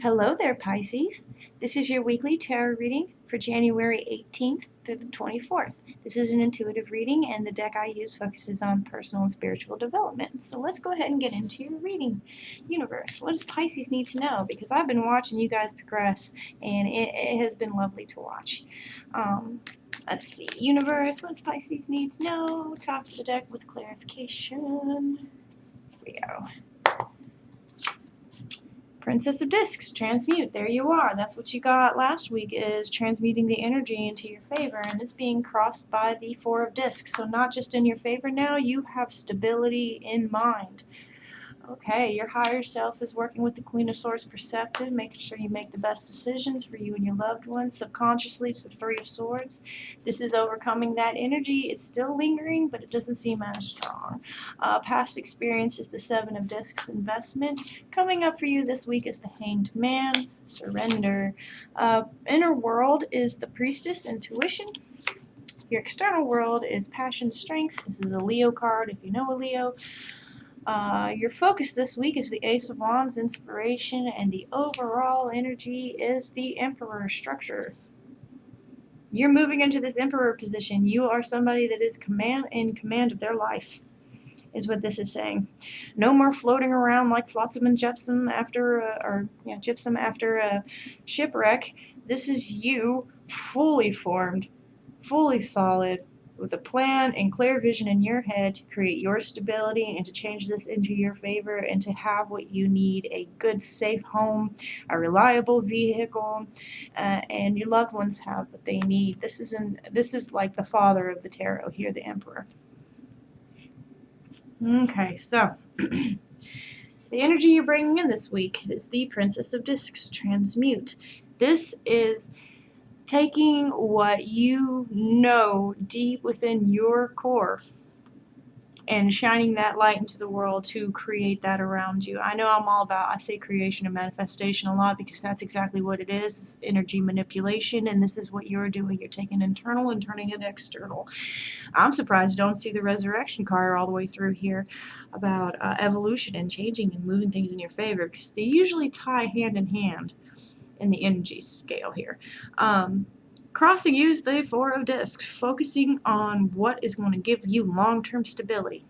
Hello there, Pisces. This is your weekly tarot reading for January 18th through the 24th. This is an intuitive reading, and the deck I use focuses on personal and spiritual development. So let's go ahead and get into your reading. Universe, what does Pisces need to know? Because I've been watching you guys progress, and it has been lovely to watch. Let's see. Universe, what does Pisces need to know? Top of the deck with clarification. Here we go. Princess of Discs, transmute. There you are. That's what you got last week, is transmuting the energy into your favor, and this being crossed by the Four of Discs. So not just in your favor now, you have stability in mind. Okay, your higher self is working with the Queen of Swords perceptive, making sure you make the best decisions for you and your loved ones. Subconsciously, it's the Three of Swords. This is overcoming that energy. It's still lingering, but it doesn't seem as strong. Past experience is the Seven of Discs investment. Coming up for you this week is the Hanged Man, surrender. Inner world is the Priestess, intuition. Your external world is passion, strength. This is a Leo card if you know a Leo. Your focus this week is the Ace of Wands, inspiration, and the overall energy is the Emperor, structure. You're moving into this Emperor position. You are somebody that is in command of their life, is what this is saying. No more floating around like flotsam and gypsum after a shipwreck. This is you fully formed, fully solid, with a plan and clear vision in your head to create your stability and to change this into your favor and to have what you need: a good, safe home, a reliable vehicle, and your loved ones have what they need. This is like the father of the tarot here, the Emperor. Okay, so the energy you're bringing in this week is the Princess of Discs, transmute. This is taking what you know deep within your core and shining that light into the world to create that around you. I know I say creation and manifestation a lot because that's exactly what it is energy manipulation, and this is what you're doing. You're taking internal and turning it external. I'm surprised you don't see the resurrection card all the way through here about evolution and changing and moving things in your favor, because they usually tie hand in hand in the energy scale here. Crossing use the Four of Discs, focusing on what is going to give you long-term stability,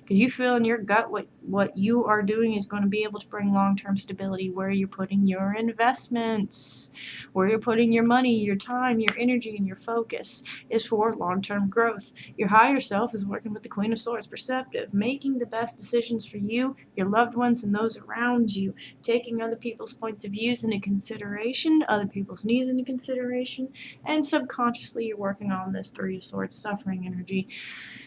because you feel in your gut what you are doing is going to be able to bring long-term stability. Where you're putting your investments, where you're putting your money, your time, your energy, and your focus is for long-term growth. Your higher self is working with the Queen of Swords, perceptive, making the best decisions for you, your loved ones, and those around you, taking other people's points of views into consideration, other people's needs into consideration, and subconsciously you're working on this Three of Swords suffering energy.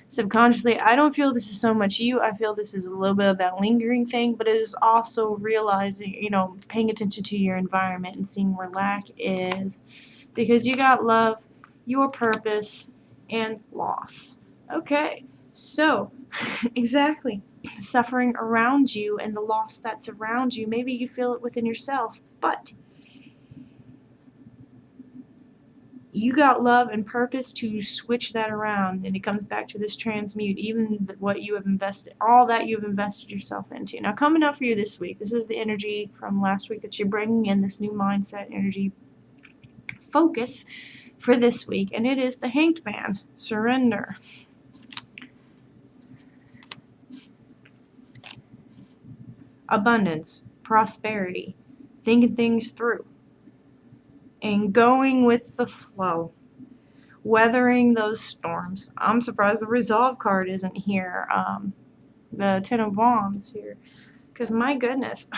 Subconsciously, I don't feel this is so much you. I feel this is a little bit of that lingering thing, but it is also realizing, paying attention to your environment and seeing where lack is, because you got love, your purpose, and loss. Okay, so exactly. Suffering around you and the loss that's around you, maybe you feel it within yourself, but you got love and purpose to switch that around, and it comes back to this transmute, even what you have invested, all that you've invested yourself into. Now, coming up for you this week, this is the energy from last week that you're bringing in, this new mindset energy focus for this week, and it is the Hanged Man, surrender. Abundance, prosperity, thinking things through, and going with the flow. Weathering those storms. I'm surprised the Resolve card isn't here. The Ten of Wands here, because my goodness.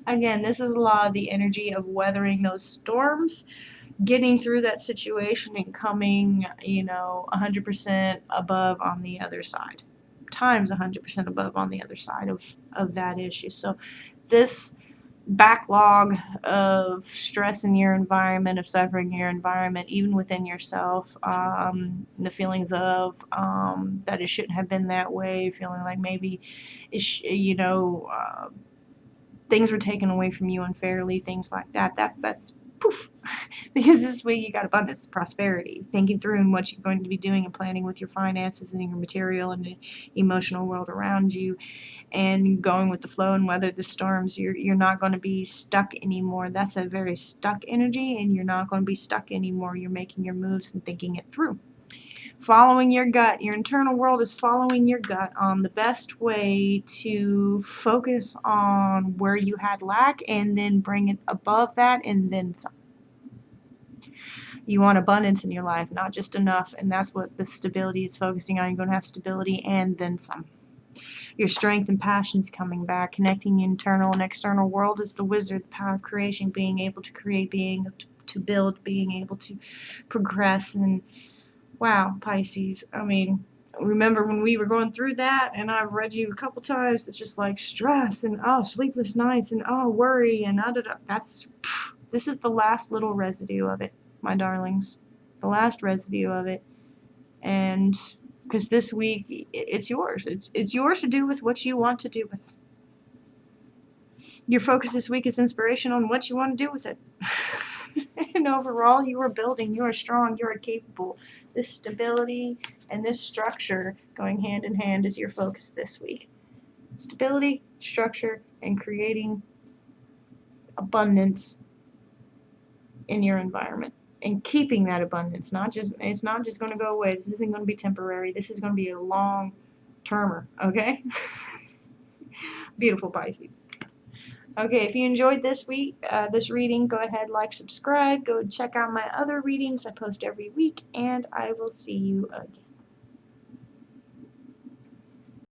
Again, this is a lot of the energy of weathering those storms, getting through that situation, and coming, 100% above on the other side. Times 100% above on the other side of that issue. So this backlog of stress in your environment, of suffering in your environment, even within yourself, the feelings of that it shouldn't have been that way, feeling like maybe things were taken away from you unfairly, things like that. That's poof. Because this week you got abundance, prosperity, thinking through and what you're going to be doing and planning with your finances and your material and the emotional world around you, and going with the flow and weather the storms. You're not going to be stuck anymore. That's a very stuck energy, and you're not going to be stuck anymore. You're making your moves and thinking it through. Following your gut. Your internal world is following your gut on the best way to focus on where you had lack and then bring it above that and then some. You want abundance in your life, not just enough, and that's what the stability is focusing on. You're going to have stability and then some. Your strength and passion's coming back. Connecting the internal and external world is the wizard, the power of creation, being able to create, being able to build, being able to progress. And wow, Pisces, I mean, remember when we were going through that, and I've read you a couple times, it's just like stress and sleepless nights and worry and this is the last little residue of it, my darlings, the last residue of it. And because this week it's yours. It's yours to do with what you want to do with. Your focus this week is inspiration on what you want to do with it. And overall, you are building, you are strong, you are capable. This stability and this structure going hand in hand is your focus this week. Stability, structure, and creating abundance in your environment. And keeping that abundance, it's not just going to go away. This isn't going to be temporary. This is going to be a long termer, okay? Beautiful Pisces. Okay, if you enjoyed this reading, go ahead, like, subscribe, go check out my other readings I post every week, and I will see you again.